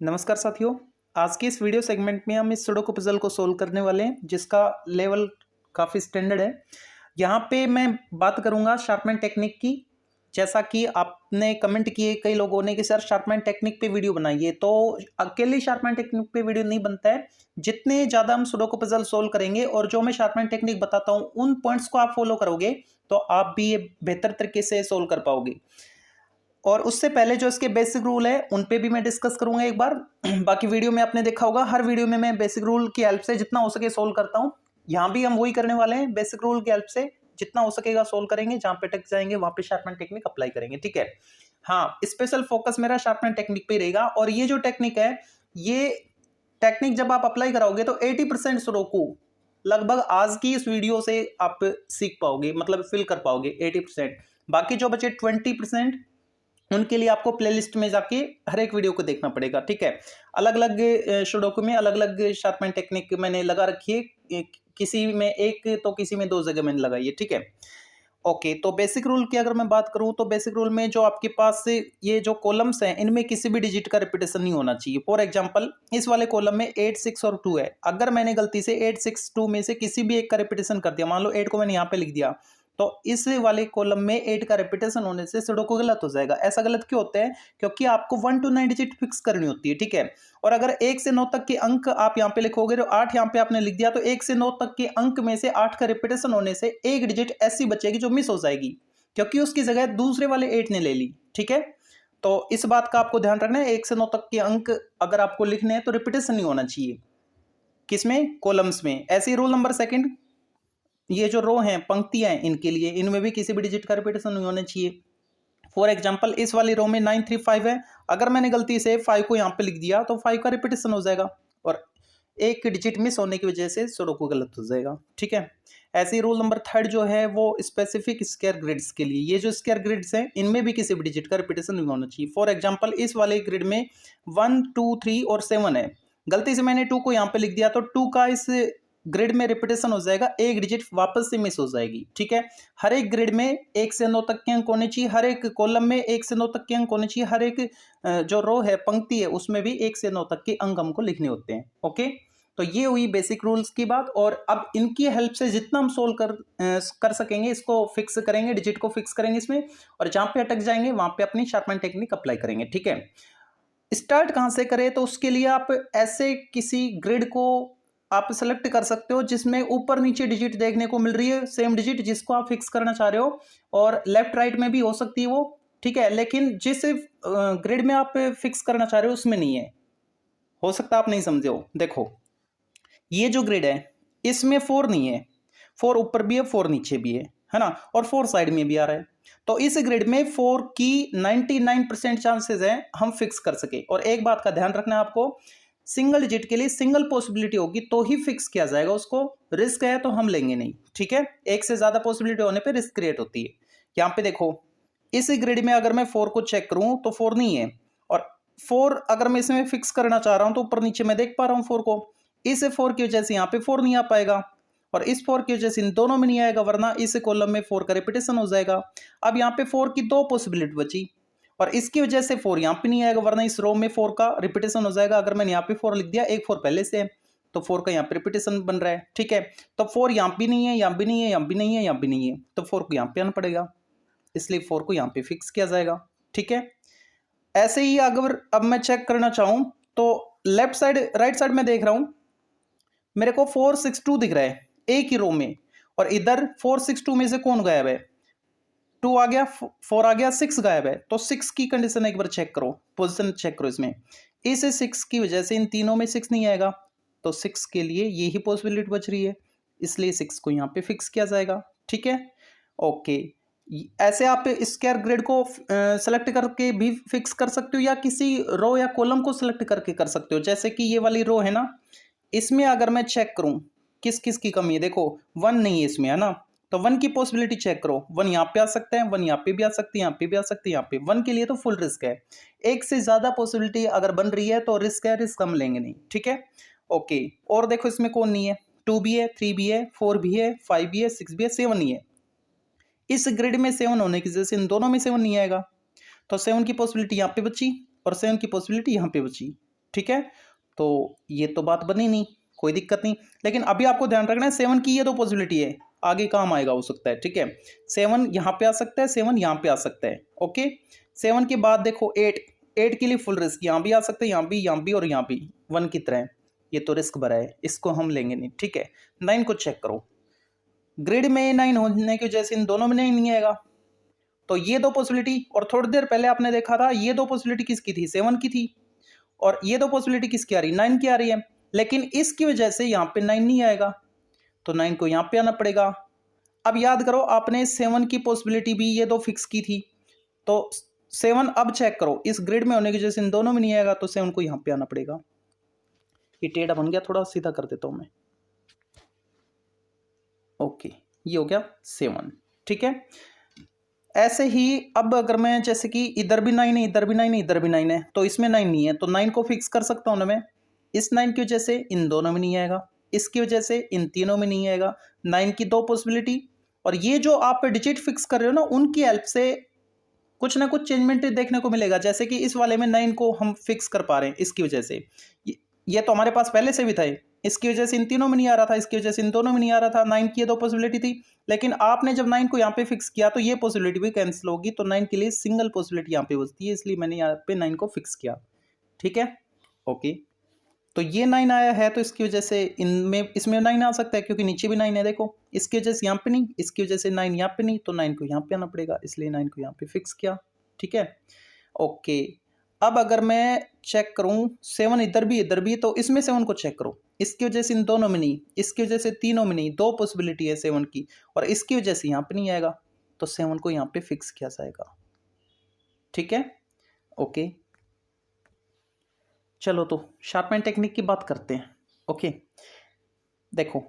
नमस्कार साथियों। आज के इस वीडियो सेगमेंट में हम इस सुडोकू पजल को सोल्व करने वाले हैं जिसका लेवल काफ़ी स्टैंडर्ड है। यहाँ पे मैं बात करूँगा शार्पमैन टेक्निक की। जैसा कि आपने कमेंट किए कई लोगों ने कि सर शार्पमैन टेक्निक पे वीडियो बनाइए, तो अकेले शार्पमैन टेक्निक पे वीडियो नहीं बनता है। जितने ज़्यादा हम सुडोकू पजल सोल्व करेंगे और जो मैं शार्पमैन टेक्निक बताता हूँ उन पॉइंट्स को आप फॉलो करोगे तो आप भी ये बेहतर तरीके से सोल्व कर पाओगे। और उससे पहले जो इसके बेसिक रूल है उन पे भी मैं डिस्कस करूंगा एक बार। बाकी वीडियो में आपने देखा होगा, हर वीडियो में मैं बेसिक रूल की हेल्प से जितना हो सके सोल्व करता हूं। यहाँ भी हम वही करने वाले हैं, बेसिक रूल की हेल्प से जितना हो सकेगा सोल्व करेंगे। जहां पे अटक जाएंगे वहां पे शार्पमैन टेक्निक अप्लाई करेंगे, ठीक है। हाँ, स्पेशल फोकस मेरा शार्पमैन टेक्निक पे रहेगा। और ये जो टेक्निक है, ये टेक्निक जब आप अप्लाई कराओगे तो 80% सुडोकू लगभग आज की इस वीडियो से आप सीख पाओगे, मतलब फिल कर पाओगे 80%। बाकी जो बचे 20% उनके लिए आपको प्लेलिस्ट में जाके हर एक वीडियो को देखना पड़ेगा, ठीक है। अलग अलग सुडोकू में अलग अलग शार्पमैन टेक्निक मैंने लगा रखी है, किसी में एक तो किसी में दो जगह मैंने लगाई है, ठीक है। ओके, तो बेसिक रूल की अगर मैं बात करूं तो बेसिक रूल में जो आपके पास ये जो कॉलम्स हैं इनमें किसी भी डिजिट का रिपीटेशन नहीं होना चाहिए। फॉर एग्जांपल इस वाले कॉलम में 8, 6 और 2 है। अगर मैंने गलती से 8, 6, 2 में से किसी भी एक का रिपीटेशन कर दिया, मान लो 8 को मैंने यहाँ पे लिख दिया, तो इस वाले कॉलम में 8 का रिपीटेशन होने से सुडोकू गलत हो जाएगा। ऐसा गलत क्यों होता है? क्योंकि आपको 1 to 9 डिजिट फिक्स करनी होती है, ठीक है। और अगर 1 से 9 तक के अंक आप यहाँ पे लिखोगे, तो 8 यहाँ पे आपने लिख दिया, तो 1 से 9 तक के अंक में से 8 का रिपीटेशन होने से एक डिजिट ऐसी बचेगी जो मिस हो जाएगी, क्योंकि उसकी जगह दूसरे वाले 8 ने ले ली, ठीक है। तो इस बात का आपको ध्यान रखना है, 1 से 9 तक के अंक अगर आपको लिखने हैं तो रिपीटेशन नहीं होना चाहिए। किसमें? कॉलम्स में। ऐसे ही रूल नंबर सेकंड, ये जो रो हैं, पंक्तियां हैं, इनके लिए इनमें भी किसी भी डिजिट का रिपीटेशन नहीं होना चाहिए। फॉर एग्जाम्पल इस वाली रो में 9, 3, 5 है। अगर मैंने गलती से 5 को यहाँ पे लिख दिया तो 5 का रिपीटेशन हो जाएगा और एक डिजिट मिस होने की वजह से सुडोकू गलत हो जाएगा, ठीक है। ऐसे ही रूल नंबर थर्ड जो है वो स्पेसिफिक स्क्वायर ग्रिड्स के लिए, ये जो स्क्वायर ग्रिड्स हैं इनमें भी किसी भी डिजिट का रिपीटेशन नहीं होना चाहिए। फॉर एग्जाम्पल इस वाले ग्रिड में 1, 2, 3 और 7 है। गलती से मैंने 2 को यहाँ पे लिख दिया तो 2 का इस ग्रिड में रिपीटेशन हो जाएगा, एक डिजिट वापस से मिस हो जाएगी, ठीक है। हर एक ग्रिड में 1 से 9 तक के अंक होने चाहिए, हर एक कॉलम में 1 से 9 तक के अंक होने चाहिए, हर एक जो रो है, पंक्ति है, उसमें भी 1 से 9 तक के अंक हमको लिखने होते हैं। ओके, तो ये हुई बेसिक रूल्स की बात। और अब इनकी हेल्प से जितना हम सोल्व कर सकेंगे इसको फिक्स करेंगे, डिजिट को फिक्स करेंगे इसमें, और जहां पे अटक जाएंगे वहां पे अपनी शार्पमैन टेक्निक अप्लाई करेंगे, ठीक है। स्टार्ट कहां से करें? तो उसके लिए आप ऐसे किसी ग्रिड को आप सेलेक्ट कर सकते हो जिसमें ऊपर नीचे डिजिट देखने को मिल रही है, सेम डिजिट जिसको आप फिक्स करना चाह रहे हो, और लेफ्ट राइट में भी हो सकती है वो, ठीक है। लेकिन जिस ग्रिड में आप फिक्स करना चाह रहे हो उसमें नहीं है, हो सकता आप नहीं समझे हो। देखो ये जो ग्रिड है इसमें 4 नहीं है, 4 ऊपर भी है, 4 नीचे भी है ना, और 4 साइड में भी आ रहा है। तो इस ग्रिड में 4 की 99% चांसेस है हम फिक्स कर सके। और एक बात का ध्यान रखना है आपको, सिंगल डिजिट के लिए सिंगल पॉसिबिलिटी होगी तो ही फिक्स किया जाएगा उसको, रिस्क है तो हम लेंगे नहीं, ठीक है। एक से ज्यादा पॉसिबिलिटी होने पे रिस्क क्रिएट होती है। यहाँ पे देखो इस ग्रिड में अगर मैं 4 को चेक करूं तो 4 नहीं है, और 4 अगर मैं इसमें फिक्स करना चाह रहा हूं तो ऊपर नीचे मैं देख पा रहा हूं 4 को। इस 4 की वजह से यहाँ पे 4 नहीं आ पाएगा, और इस 4 की वजह से इन दोनों में नहीं आएगा, वरना इस कॉलम में 4 का रिपीटेशन हो जाएगा। अब यहाँ पे 4 की 2 पॉसिबिलिटी बची, और इसकी वजह से 4 यहाँ पे नहीं आएगा, वरना इस रो में 4 का रिपीटेशन हो जाएगा। अगर मैंने यहाँ पे 4 लिख दिया, एक 4 पहले से है तो 4 का यहाँ पे रिपीटेशन बन रहा है, ठीक है। तो 4 यहाँ भी नहीं है, यहाँ भी नहीं है, यहाँ भी नहीं है, यहाँ भी नहीं है, तो 4 को यहाँ पे आना पड़ेगा, इसलिए 4 को यहाँ पे फिक्स किया जाएगा, ठीक है। ऐसे ही अगर अब मैं चेक करना चाहूँ तो लेफ्ट साइड राइट साइड में देख रहा हूँ, मेरे को 4, 6, 2 दिख रहा है एक ही रो में, और इधर 4, 6, 2 में से कौन गायब है? 2 आ गया, 4 आ गया, 6 गायब है। तो 6 की कंडीशन एक बार चेक करो, पोजीशन चेक करो इसमें। इस 6 की वजह से इन तीनों में 6 नहीं आएगा, तो 6 के लिए ये ही पॉसिबिलिटी बच रही है, इसलिए 6 को यहाँ पे फिक्स किया जाएगा, ठीक है। ओके, ऐसे आप स्क्वायर ग्रिड को सेलेक्ट करके भी फिक्स कर सकते हो, या किसी रो या कॉलम को सेलेक्ट करके कर सकते हो। जैसे कि ये वाली रो है ना, इसमें अगर मैं चेक करूं किस किस की कमी है, देखो 1 नहीं है इसमें, है ना, तो 1 की पॉसिबिलिटी चेक करो। 1 यहाँ पे आ सकता है, 1 यहाँ पे भी आ सकती है, यहाँ पे भी आ सकती है, यहाँ पे 1 के लिए तो फुल रिस्क है। एक से ज्यादा पॉसिबिलिटी अगर बन रही है तो रिस्क है, रिस्क हम लेंगे नहीं, ठीक है। ओके, और देखो इसमें कौन नहीं है? 2 भी है, 3 भी है, 4 भी है, 5 भी है, 6 भी है, 7 नहीं है। इस ग्रिड में 7 होने की वजह से इन दोनों में 7 नहीं आएगा, तो 7 की पॉसिबिलिटी यहाँ पे बची और 7 की पॉसिबिलिटी यहाँ पे बची, ठीक है, तो ये तो बात बनी नहीं, कोई दिक्कत नहीं। लेकिन अभी आपको ध्यान रखना है 7 की ये तो पॉसिबिलिटी है, आगे काम आएगा हो सकता है, ठीक है। 7 यहाँ पे आ सकता है, 7 यहाँ पे आ सकता है, ओके। 7 के बाद देखो 8 के लिए फुल रिस्क, यहाँ भी आ सकता है, यहाँ भी और यहाँ भी 1 की तरह, ये तो रिस्क भरा है, इसको हम लेंगे नहीं, ठीक है। 9 को चेक करो, ग्रिड में 9 होने की वजह से इन दोनों में नहीं आएगा, तो ये दो पॉसिबिलिटी। और थोड़ी देर पहले आपने देखा था ये दो पॉसिबिलिटी किसकी थी, 7 की थी, और ये दो पॉसिबिलिटी किसकी आ रही, 9 की आ रही है। लेकिन इसकी वजह से यहाँ पे 9 नहीं आएगा, तो 9 को यहाँ पे आना पड़ेगा। अब याद करो आपने 7 की पॉसिबिलिटी भी ये दो फिक्स की थी, तो 7 अब चेक करो इस ग्रिड में होने की वजह से इन दोनों में नहीं आएगा, तो 7 को यहाँ पे आना पड़ेगा। ये टेढ़ा बन गया, थोड़ा सीधा कर देता हूँ मैं, ओके, ये हो गया 7, ठीक है। ऐसे ही अब अगर मैं जैसे कि इधर भी 9 है, इधर भी 9 है, इधर भी 9 है, तो इसमें 9 नहीं है, तो 9 को फिक्स कर सकता हूँ ना मैं। इस 9 की वजह से इन दोनों में नहीं आएगा, इसकी वजह से इन तीनों में नहीं आएगा। 9 की दो पॉसिबिलिटी, और ये जो आप डिजिट फिक्स कर रहे हो ना, उनकी हेल्प से कुछ ना कुछ चेंजमेंट देखने को मिलेगा। जैसे कि इस वाले में 9 को हम फिक्स कर पा रहे हैं, इसकी वजह से ये तो हमारे पास पहले से भी था, इसकी वजह से इन तीनों में नहीं आ रहा था, इसकी वजह से इन दोनों में नहीं आ रहा था। 9 की ये दो पॉसिबिलिटी थी, लेकिन आपने जब 9 को यहाँ पे फिक्स किया तो ये पॉसिबिलिटी भी कैंसिल होगी, तो 9 के लिए सिंगल पॉसिबिलिटी यहाँ पे बचती है, इसलिए मैंने यहाँ पे 9 को फिक्स किया, ठीक है, ओके। तो ये 9 आया है, तो इसकी वजह से इसमें 9 आ सकता है, क्योंकि नीचे भी 9 है, देखो, इसकी वजह से यहाँ पे नहीं, इसकी वजह से 9 यहाँ पे नहीं, तो 9 को यहाँ पे आना पड़ेगा, इसलिए 9 को यहाँ पे फिक्स किया, ठीक है, ओके। अब अगर मैं चेक करूं 7 इधर भी, तो इसमें 7 को चेक करो, इसकी वजह से इन दोनों में नहीं, इसकी वजह से तीनों में नहीं, दो पॉसिबिलिटी है 7 की, और इसकी वजह से यहाँ पे नहीं आएगा, तो 7 को यहाँ पे फिक्स किया जाएगा, ठीक है, ओके। चलो तो शार्पमैन टेक्निक की बात करते हैं, ओके। देखो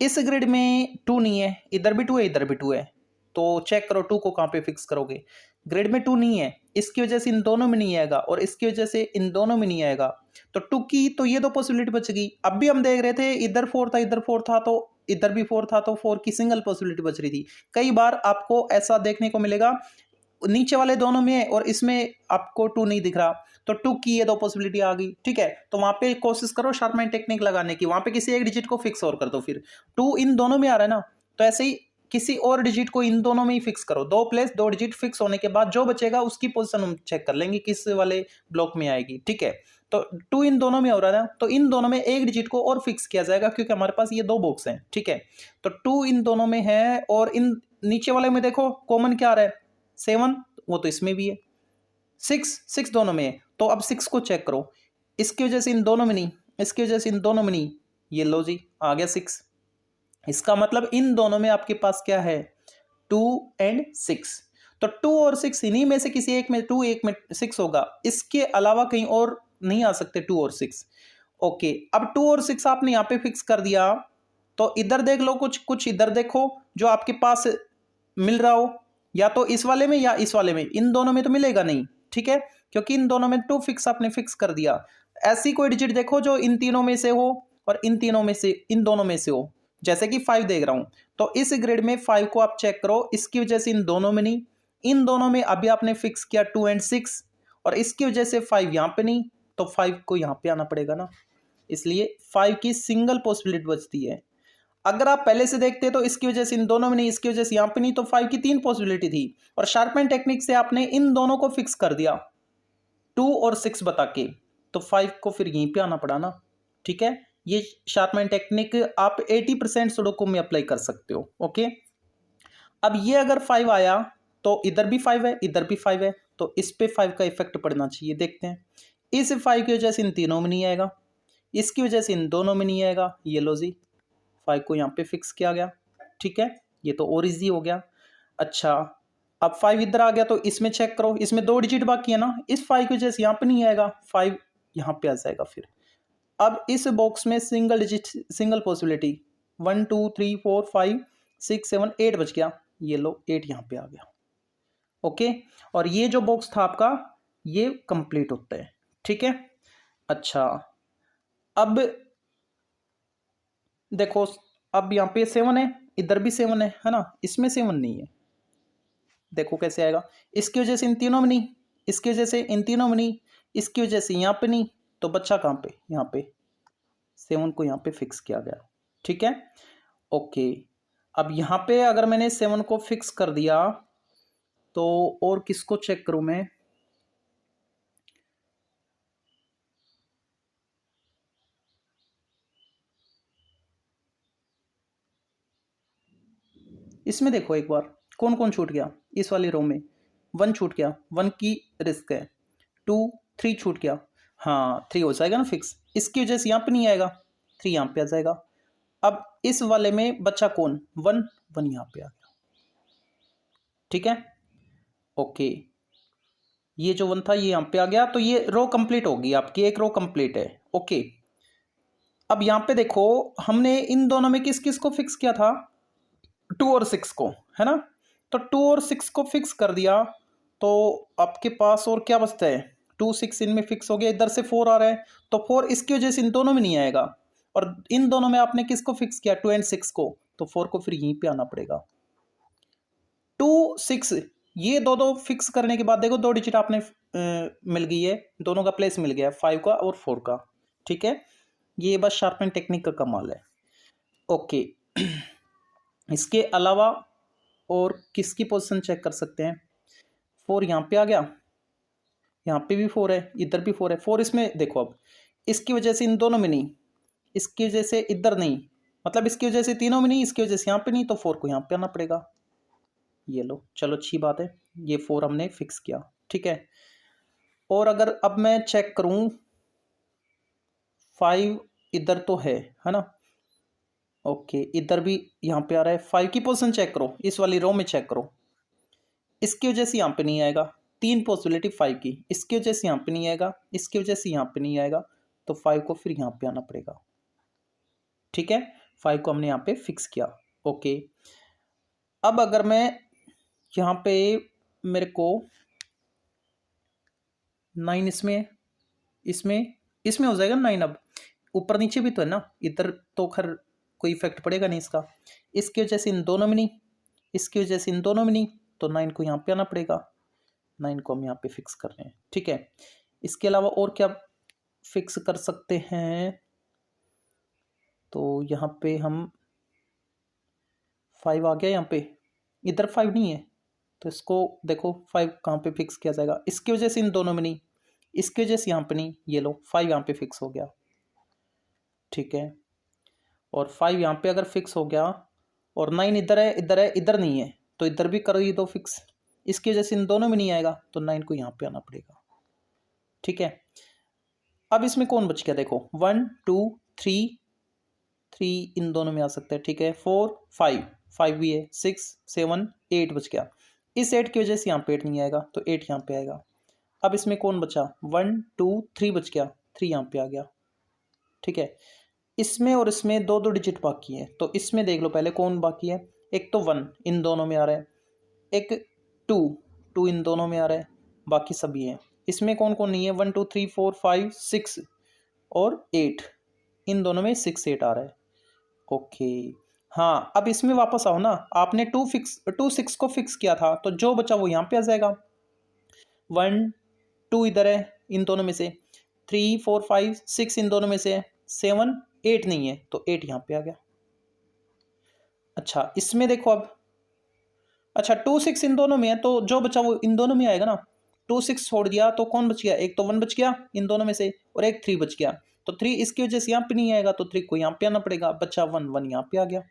इस ग्रिड में 2 नहीं है, इधर भी 2 है, इधर भी 2 है, तो चेक करो 2 को कहाँ पे फिक्स करोगे। ग्रिड में 2 नहीं है, इसकी वजह से इन दोनों में नहीं आएगा, और इसकी वजह से इन दोनों में नहीं आएगा, तो 2 की तो ये दो पॉसिबिलिटी बच गई। अब भी हम देख रहे थे इधर 4 था, इधर 4 था, तो इधर भी 4 था, तो 4 की सिंगल पॉसिबिलिटी बच रही थी। कई बार आपको ऐसा देखने को मिलेगा नीचे वाले दोनों में है और इसमें आपको 2 नहीं दिख रहा, तो 2 की ये दो पॉसिबिलिटी आ गई, ठीक है। तो वहां पे कोशिश करो शार्पमैन टेक्निक लगाने की, वहां पे किसी एक डिजिट को फिक्स और कर दो, फिर 2 इन दोनों में आ रहा है ना, तो ऐसे ही किसी और डिजिट को इन दोनों में ही फिक्स करो। 2 प्लेस 2 डिजिट फिक्स होने के बाद जो बचेगा उसकी पोजीशन हम चेक कर लेंगे किस वाले ब्लॉक में आएगी, ठीक है। तो 2 इन दोनों में हो रहा है ना, तो इन दोनों में एक डिजिट को और फिक्स किया जाएगा, क्योंकि हमारे पास ये 2 बॉक्स हैं, ठीक है। तो 2 इन दोनों में है, और इन नीचे वाले में देखो कॉमन क्या आ रहा है, 7, वो तो इसमें भी है, 6 दोनों में है, तो अब 6 को चेक करो, इसकी वजह से इन दोनों में नहीं, इसकी वजह से इन दोनों में नहीं, ये लो जी आ गया 6। इसका मतलब इन दोनों में आपके पास क्या है, 2 और 6, तो 2 और 6 इन्हीं में से किसी एक में 2 एक में 6 होगा, इसके अलावा कहीं और नहीं आ सकते 2 और 6, ओके। अब 2 और 6 आपने यहाँ पे फिक्स कर दिया, तो इधर देख लो, कुछ इधर देखो जो आपके पास मिल रहा हो, या तो इस वाले में या इस वाले में, इन दोनों में तो मिलेगा नहीं, ठीक है, क्योंकि इन दोनों में 2 फिक्स आपने फिक्स कर दिया। ऐसी कोई डिजिट देखो जो इन तीनों में से हो और इन तीनों में से, इन दोनों में से हो, जैसे कि 5 देख रहा हूं, तो इस ग्रिड में 5 को आप चेक करो, इसकी वजह से इन दोनों में नहीं, इन दोनों में अभी आपने फिक्स किया 2 और 6, और इसकी वजह से 5 यहाँ पे नहीं, तो 5 को यहाँ पे आना पड़ेगा ना, इसलिए 5 की सिंगल पॉसिबिलिटी बचती है। अगर आप पहले से देखते तो इसकी वजह से इन दोनों में नहीं, इसकी वजह से यहाँ पे नहीं, तो 5 की 3 पॉसिबिलिटी थी, और शार्पमैन टेक्निक से आपने इन दोनों को फिक्स कर दिया 2 और 6 बता के, तो 5 को फिर यहीं पे आना पड़ा ना, ठीक है। ये शार्पमैन टेक्निक आप 80% सुडोकू में अप्लाई कर सकते हो, ओके। अब ये अगर 5 आया तो इधर भी 5 है, इधर भी 5 है, तो इस पे 5 का इफेक्ट पड़ना चाहिए, देखते हैं। इस 5 की वजह से इन तीनों में नहीं आएगा, इसकी वजह से इन दोनों में नहीं आएगा, ये लो जी 5 को यहाँ पे फिक्स किया गया, ठीक है, ये तो और इजी हो गया। अच्छा अब 5 इधर आ गया, तो इसमें चेक करो, इसमें 2 डिजिट बाकी है ना, इस 5 की वजह से यहाँ पे नहीं आएगा, 5 यहाँ पे आ जाएगा। फिर अब इस बॉक्स में सिंगल डिजिट, सिंगल पॉसिबिलिटी 1 2 3 4 5 6 7 8 बच गया, ये लो 8 यहाँ पे आ गया, ओके। और ये जो बॉक्स था आपका ये कंप्लीट होता है, ठीक है। अच्छा अब देखो, अब यहाँ पे 7 है, इधर भी 7 है ना, इसमें 7 नहीं है, देखो कैसे आएगा, इसकी वजह से इन तीनों में नहीं, इसकी वजह से इन तीनों में नहीं, इसकी वजह से यहाँ पे नहीं, तो बच्चा कहाँ पे, यहाँ पे 7 को यहाँ पे फिक्स किया गया। ठीक है, ओके। अब यहाँ पे अगर मैंने 7 को फिक्स कर दिया तो और किसको चेक करूं मैं, इसमें देखो एक बार कौन कौन छूट गया। इस वाली रो में 1 छूट गया, 1 की रिस्क है। 2 3 छूट गया, हाँ 3 हो जाएगा ना फिक्स, इसकी वजह से यहाँ पे नहीं आएगा, 3 यहाँ पे आ जाएगा। अब इस वाले में बच्चा कौन, 1 1 यहाँ पे आ गया। ठीक है, ओके, ये जो 1 था ये यहाँ पे आ गया, तो ये रो कंप्लीट होगी आपकी, एक रो कंप्लीट है। ओके, अब यहाँ पे देखो हमने इन दोनों में किस किस को फिक्स किया था, 2 और 6 को, है ना। तो 2 और 6 को फिक्स कर दिया तो आपके पास और क्या बचता है, 2 6 इनमें फिक्स हो गया, इधर से 4 आ रहा है तो 4 इसकी वजह से इन दोनों में नहीं आएगा, और इन दोनों में आपने किसको फिक्स किया, 2 एंड 6 को, तो 4 को फिर यहीं पे आना पड़ेगा। 2 6 ये दो फिक्स करने के बाद देखो 2 डिजिट आपने मिल गई है, दोनों का प्लेस मिल गया है, 5 का और 4 का। ठीक है, ये बस शार्पन टेक्निक का कमाल है। ओके, इसके अलावा और किसकी पोजीशन चेक कर सकते हैं, 4 यहाँ पे आ गया, यहाँ पे भी 4 है, इधर भी 4 है, 4 इसमें देखो, अब इसकी वजह से इन दोनों में नहीं, इसकी वजह से इधर नहीं, मतलब इसकी वजह से तीनों में नहीं, इसकी वजह से यहाँ पे नहीं, तो 4 को यहाँ पे आना पड़ेगा। ये लो, चलो अच्छी बात है, ये 4 हमने फिक्स किया। ठीक है, और अगर अब मैं चेक करूं 5 इधर तो है ना, ओके, इधर भी यहाँ पे आ रहा है, 5 की पोजीशन चेक करो, इस वाली रो में चेक करो, इसकी वजह से यहाँ पे नहीं आएगा, 3 पॉसिबिलिटी 5 की, इसकी वजह से यहाँ पे नहीं आएगा, इसकी वजह से यहाँ पे नहीं आएगा, तो 5 को फिर यहाँ पे आना पड़ेगा। ठीक है, 5 को हमने यहाँ पे फिक्स किया। ओके, अब अगर मैं यहाँ पे मेरे को 9 इसमें हो जाएगा 9, अब ऊपर नीचे भी तो है ना, इधर तो खैर कोई इफेक्ट पड़ेगा नहीं इसका, इसकी वजह से इन दोनों में नहीं, इसकी वजह से इन दोनों में नहीं, तो 9 को यहाँ पे आना पड़ेगा, 9 को हम यहाँ पे फिक्स कर रहे हैं। ठीक है, इसके अलावा और क्या फिक्स कर सकते हैं, तो यहाँ पे हम 5 आ गया, यहाँ पे इधर 5 नहीं है, तो इसको देखो 5 कहाँ पे फिक्स किया जाएगा, इसकी वजह से इन दोनों में नहीं, इसकी वजह से यहाँ पे नहीं, ये लो 5 यहाँ पे फिक्स हो गया। ठीक है, और 5 यहाँ पे अगर फिक्स हो गया, और 9 इधर है, इधर नहीं है, तो इधर भी कर ही दो फिक्स, इसकी वजह से इन दोनों में नहीं आएगा, तो 9 को यहाँ पे आना पड़ेगा। ठीक है, अब इसमें कौन बच गया, देखो 1 2 3 3 इन दोनों में आ सकता है। ठीक है, 4 5 5 भी है, 6 7 8 बच गया, इस 8 की वजह से यहाँ पे 8 नहीं आएगा, तो 8 यहाँ पे आएगा। अब इसमें कौन बचा, 1 2 3 बच गया, 3 यहाँ पे आ गया। ठीक है, इसमें और इसमें दो डिजिट बाकी है, तो इसमें देख लो पहले कौन बाकी है, एक तो 1 इन दोनों में आ रहा है, एक 2 इन दोनों में आ रहा है, बाकी सभी हैं। इसमें कौन कौन नहीं है, 1 2 3 4 5 6 और 8, इन दोनों में 6 8 आ रहा है। ओके, हाँ, अब इसमें वापस आओ ना, आपने 2 6 को फिक्स किया था, तो जो बचा वो यहाँ पे आ जाएगा, 1 2 इधर है इन दोनों में से, 3 4 5 6 इन दोनों में से है, 7 8 नहीं है, तो 8 यहाँ पे आ गया। अच्छा, इसमें देखो अब, अच्छा 2 6 इन दोनों में है, तो जो बचा वो इन दोनों में आएगा ना, 2 6 छोड़ दिया तो कौन बच गया, एक तो 1 बच गया इन दोनों में से, और एक 3 बच गया, तो 3 इसकी वजह से यहाँ पे नहीं आएगा, तो 3 को यहाँ पे आना पड़ेगा, बचा 1 1 यहाँ पे आ गया।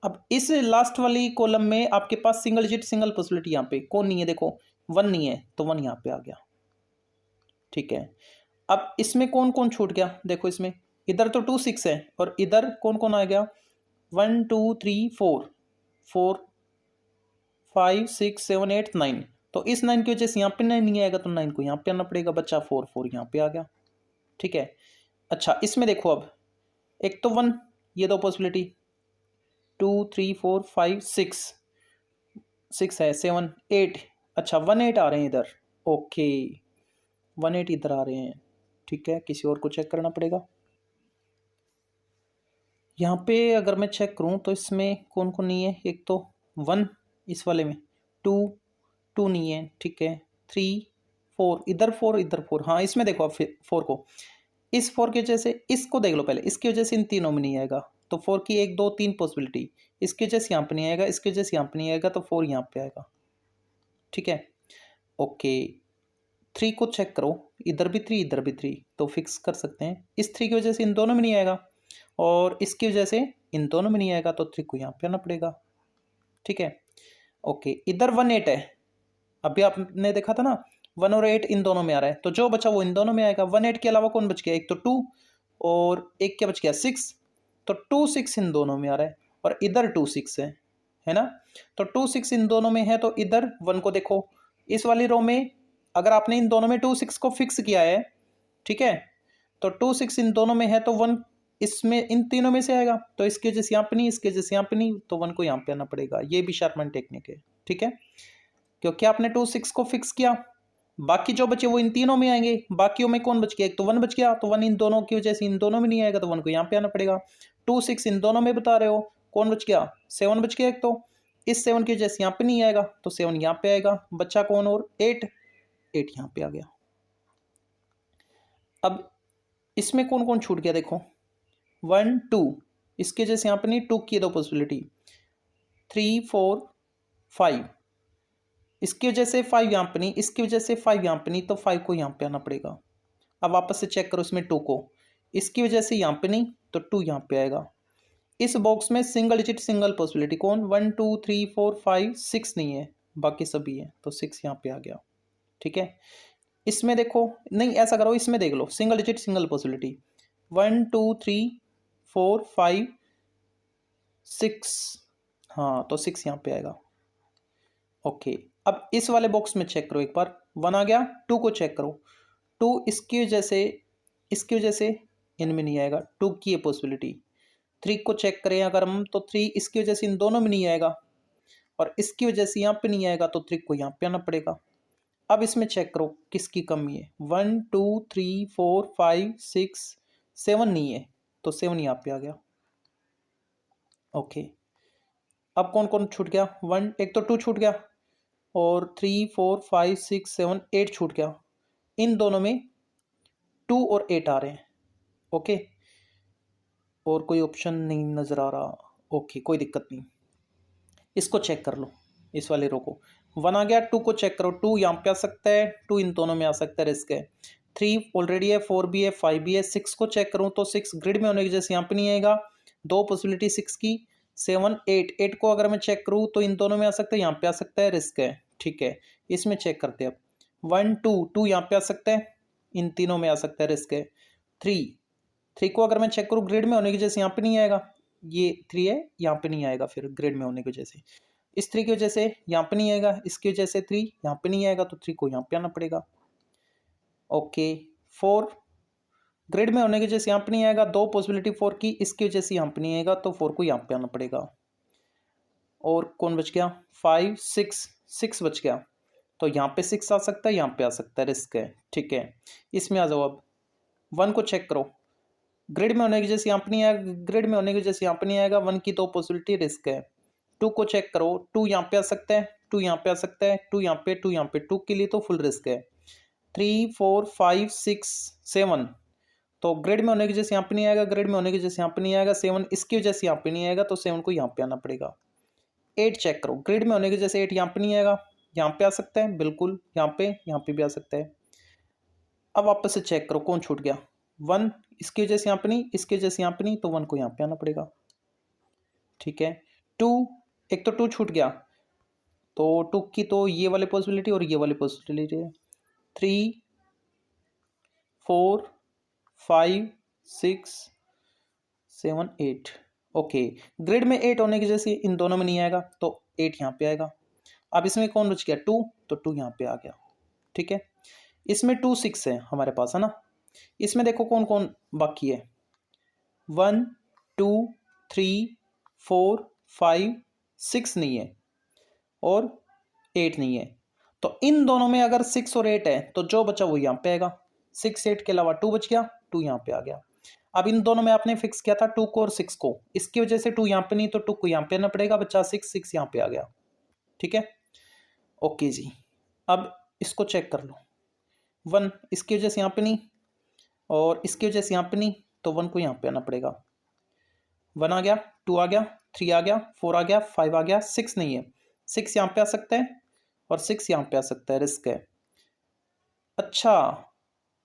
अब इस लास्ट वाली कॉलम में आपके पास सिंगल डिजिट सिंगल पॉसिबिलिटी, यहाँ पे कौन नहीं है, देखो 1 नहीं है, तो 1 यहाँ पे आ गया। ठीक है, अब इसमें कौन कौन छूट गया, देखो इसमें इधर तो 2 6 है, और इधर कौन कौन आ गया, 1 2 3 4 4 5 6 7 8 9, तो इस 9 की वजह से यहाँ पे 9 नहीं आएगा, तो 9 को यहाँ पे आना पड़ेगा, बच्चा 4 4 यहाँ पे आ गया। ठीक है, अच्छा इसमें देखो अब, एक तो 1, ये दो पॉसिबिलिटी, 2 3 4 5 6 है, 7 8, अच्छा 1 8 आ रहे हैं इधर, ओके 1 8 इधर आ रहे हैं। ठीक है, किसी और को चेक करना पड़ेगा। यहाँ पे अगर मैं चेक करूँ तो इसमें कौन कौन नहीं है, एक तो 1 इस वाले में, 2 2 नहीं है, ठीक है, 3 4, इधर 4, इधर 4, हाँ इसमें देखो आप 4 को, इस 4 की वजह से इसको देख लो पहले, इसकी वजह से इन तीनों में नहीं आएगा, तो 4 की 1 2 3 पॉसिबिलिटी, इसकी वजह से यहाँ पे नहीं आएगा, इसकी वजह से यहाँ पे नहीं आएगा, तो 4 यहाँ पे आएगा। ठीक है, ओके। 3 को चेक करो, इधर भी 3 इधर भी 3, तो फिक्स कर सकते हैं। इस 3 की वजह से इन दोनों में नहीं आएगा, और इसकी वजह से इन दोनों में नहीं आएगा, तो 3 को यहाँ पे आना पड़ेगा। ठीक है, ओके। इधर 1 8 है, अभी आपने देखा था ना 1 और 8 इन दोनों में आ रहा है, तो जो बचा वो इन दोनों में आएगा। 1 8 के अलावा कौन बच गया, एक तो 2 और एक क्या बच गया 6, तो 2 6 इन दोनों में आ रहा है, और इधर 2 6 है ना, तो 2 6 इन दोनों में है, तो इधर 1 को देखो, इस वाली रो में अगर आपने इन दोनों में 2 6 को फिक्स किया है, ठीक है, तो 2 6 इन दोनों में है, तो 1 इसमें इन तीनों में से आएगा, तो इसकी वजह से यहाँ पे नहीं, इसकी वजह से यहाँ पे नहीं, तो 1 को यहाँ पे आना पड़ेगा। ये भी शार्पमैन टेक्निक है। ठीक है, क्योंकि आपने 2 6 को फिक्स किया, बाकी जो बचे वो इन तीनों में आएंगे, बाकियों में कौन बच गया, एक तो 1 बच गया, तो 1 इन दोनों की वजह से इन दोनों में नहीं आएगा, तो 1 को यहाँ पे आना पड़ेगा। 2 6 इन दोनों में बता रहे हो, कौन बच गया, 7 बच गया एक, तो इस 7 की वजह से यहाँ पे नहीं आएगा, तो 7 यहाँ पे आएगा, बच्चा कौन, और 8 यहाँ पे आ गया। अब इसमें कौन कौन छूट गया, देखो 1 2, इसके वजह से यहाँ पे नहीं, 2 की 2 पॉसिबिलिटी, 3 4 5, इसकी वजह से 5 यहाँ पे नहीं, इसकी वजह से 5 यहाँ पे नहीं, तो 5 को यहाँ पे आना पड़ेगा। अब वापस से चेक करो इसमें 2 को, इसकी वजह से यहाँ पे नहीं, तो 2 यहाँ पे आएगा। इस बॉक्स में सिंगल डिजिट सिंगल पॉसिबिलिटी कौन, 1 2 3 4 5 6 नहीं है, बाकी सभी है, तो 6 यहाँ पे आ गया। ठीक है, इसमें देखो, नहीं ऐसा करो, इसमें देख लो सिंगल डिजिट सिंगल पॉसिबिलिटी, 1 2 3 4 5 6, हाँ तो 6 यहाँ पे आएगा। ओके, अब इस वाले बॉक्स में चेक करो एक बार, 1 आ गया, 2 को चेक करो, 2 इसकी वजह से इनमें नहीं आएगा, 2 की ये पॉसिबिलिटी। 3 को चेक करें अगर हम, तो 3 इसकी वजह से इन दोनों में नहीं आएगा, और इसकी वजह से यहाँ पे नहीं आएगा, तो 3 को यहाँ पे आना पड़ेगा। अब इसमें चेक करो किसकी कमी है, 1 2 3 4 5 6 7 नहीं है, तो 7 यहाँ पे आ गया। ओके, अब कौन कौन छूट गया, 1 एक तो 2 छूट गया, और 3 4 5 6 7 8 छूट गया, इन दोनों में 2 और 8 आ रहे हैं। ओके, और कोई ऑप्शन नहीं नज़र आ रहा। ओके, कोई दिक्कत नहीं, इसको चेक कर लो, इस वाले रो को, 1 आ गया, 2 को चेक करो, 2 यहाँ पे आ सकता है, 2 इन दोनों में आ सकता है, रिस्क है। 3 ऑलरेडी है, 4 भी है, 5 भी है। 6 को चेक करूँ तो 6 ग्रिड में होने की वजह से यहाँ पे नहीं आएगा, 2 पॉसिबिलिटी 6 की। 7 8 8 को अगर मैं चेक करूँ तो इन दोनों में आ सकता है, यहाँ पे आ सकता है, रिस्क है। ठीक है, इसमें चेक करते हैं अब, 1 2 2 यहाँ पे आ सकता है, इन तीनों में आ सकता है, रिस्क है। 3 को अगर मैं चेक करूँ ग्रिड में होने की वजह से यहाँ पे नहीं आएगा, ये 3 है, यहाँ पे नहीं आएगा, फिर ग्रिड में होने की वजह से इस 3 की वजह से यहाँ पे नहीं आएगा, इसकी वजह से 3 यहाँ पे नहीं आएगा, तो 3 को यहाँ पे आना पड़ेगा। ओके, 4 ग्रिड में होने की वजह से यहाँ पे नहीं आएगा, 2 पॉसिबिलिटी 4 की, इसकी वजह से यहाँ पे नहीं आएगा, तो 4 को यहाँ पे आना पड़ेगा। और कौन बच गया, 5 6 बच गया, तो यहाँ पे 6 आ सकता है, यहाँ पे आ सकता है, रिस्क है। ठीक है, इसमें आ जाओ। अब 1 को चेक करो, ग्रिड में होने की वजह से यहाँ पे नहीं आएगा, ग्रिड में होने की वजह से यहाँ पे नहीं आएगा, 1 की 2 पॉसिबिलिटी, रिस्क है। 2 को चेक करो, 2 यहाँ पे आ सकता है, 2 यहाँ पे आ सकता है, 2 यहाँ पे, 2 यहाँ पे, 2 के लिए तो फुल रिस्क है। 3 4 5 6 7, तो ग्रिड में होने की वजह से यहाँ पे नहीं आएगा, ग्रिड में होने की वजह से यहाँ पे नहीं आएगा, 7 इसकी वजह से यहाँ पे नहीं आएगा, तो 7 को यहाँ पे आना पड़ेगा। 8 चेक करो, ग्रिड में होने की वजह से 8 यहाँ पे नहीं आएगा, यहाँ पे आ सकता है, बिल्कुल यहाँ पे भी आ सकता है। अब वापस से चेक करो कौन छूट गया, 1 इसकी वजह से यहाँ पे नहीं, इसकी वजह से यहाँ पे नहीं, तो 1 को यहाँ पे आना पड़ेगा। ठीक है, 2 एक तो 2 छूट गया, तो 2 की तो ये वाली पॉसिबिलिटी और ये वाली पॉसिबिलिटी है। 3 4 5 6 7 8, ओके, ग्रिड में 8 होने की वजह से इन दोनों में नहीं आएगा, तो 8 यहाँ पे आएगा। अब इसमें कौन बच गया, 2, तो 2 यहाँ पे आ गया। ठीक है, इसमें 2 6 है हमारे पास, है ना। इसमें देखो कौन कौन बाकी है, 1 2 3 4 5 6 नहीं है, और 8 नहीं है, तो इन दोनों में अगर 6 और 8 है, तो जो बचा वो यहाँ पे आएगा। 6 8 के अलावा 2 बच गया, 2 यहाँ पे आ गया। अब इन दोनों में आपने फिक्स किया था 2 को और 6 को, इसकी वजह से 2 यहाँ पे नहीं, तो 2 को यहाँ पे आना पड़ेगा, बच्चा 6 यहाँ पे आ गया। ठीक है, ओके जी। अब इसको चेक कर लो, 1, इसकी वजह से यहाँ पे नहीं और इसकी वजह से यहाँ पे नहीं, तो 1 को यहाँ पे आना पड़ेगा। 1 आ गया, 2 आ गया, 3 आ गया, 4 आ गया, 5 आ गया, 6 नहीं है। 6 यहाँ पे आ सकता है और 6 यहाँ पे आ सकता है, रिस्क है। अच्छा,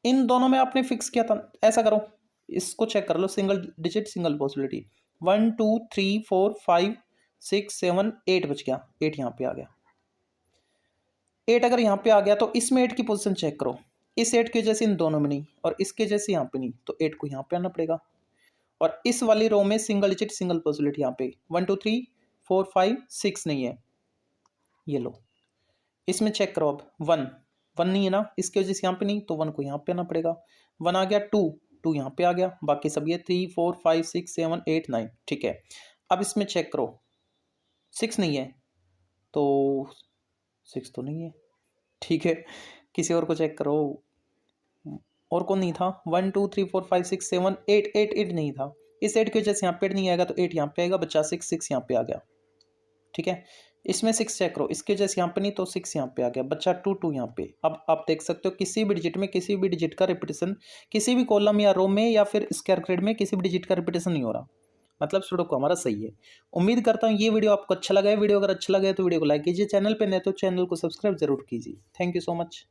इन दोनों में आपने फिक्स किया था, ऐसा करो इसको चेक कर लो, सिंगल डिजिट सिंगल पॉसिबिलिटी। 1 2 3 4 5 6 7 8 बच गया, 8 यहाँ पे आ गया। 8 अगर यहाँ पे आ गया तो इसमें 8 की पोजीशन चेक करो, इस 8 की वजह से इन दोनों में नहीं और इसके जैसे यहाँ पे नहीं, तो 8 को यहाँ पे आना पड़ेगा। और इस वाली रो में सिंगल डिजिट सिंगल पॉसिबिलिटी यहाँ पे 1 2 3 4 5 6 नहीं है, ये लो इसमें चेक करो। अब 1 नहीं है ना, इसकी वजह से यहाँ पे नहीं, तो 1 को यहाँ पे आना पड़ेगा। 1 आ गया, 2 यहाँ पे आ गया, बाकी सब ये 3 4 5 6 7 8 9, ठीक है। अब इसमें चेक करो, 6 नहीं है, तो 6 तो नहीं है, ठीक है। किसी और को चेक करो, और कौन नहीं था? 1 2 3 4 5 6 7 8 8 नहीं था, इस 8 की वजह से यहाँ पे 8 नहीं आएगा, तो 8 यहाँ पे आएगा, बच्चा 6 यहाँ पे आ गया, ठीक है। इसमें 6 चेक करो, इसके जैसे यहाँ पे नहीं, तो 6 यहाँ पे आ गया, बच्चा 2 यहाँ पे। अब आप देख सकते हो किसी भी डिजिट में किसी भी डिजिट का रिपीटेशन, किसी भी कॉलम या रो में या फिर स्क्वायर ग्रेड में किसी भी डिजिट का रिपीटेशन नहीं हो रहा, मतलब सुडोकू हमारा सही है। उम्मीद करता हूँ ये वीडियो आपको अच्छा लगा है। वीडियो अगर अच्छा लगा है तो वीडियो को लाइक कीजिए, चैनल पर नए तो चैनल को सब्सक्राइब जरूर कीजिए। Thank you so much.